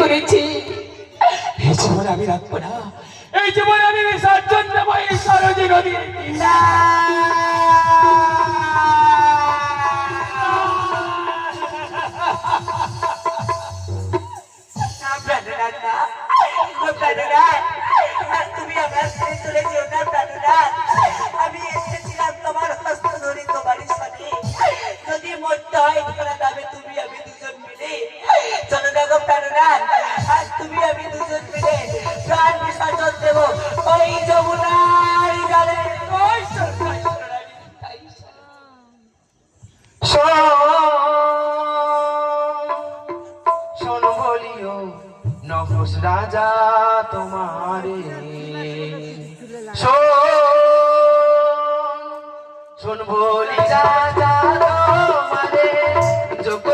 করেছি। এই জীবন আমি রাখবো না, এই জীবন আমি বিসর্জন দেবো এই সরোজী নদী। তুমি আমার ছেড়ে চলে যেও না প্রাণনাথ। আমি এসেছিলাম তোমার হস্ত ধরে তোমারই সাথে, যদি মরতে হয় তোমরা যাবে তুমি আমি দুজন মিলে। চলো না গো প্রাণনাথ, আজ তুমি আমি দুজন মিলে প্রাণ বিসর্জন দেবো ওই যমুনার জলে। শোন বলিও নহুষ রাজা তোমারে, শোন বলি রাজা তোমারে যোগ্য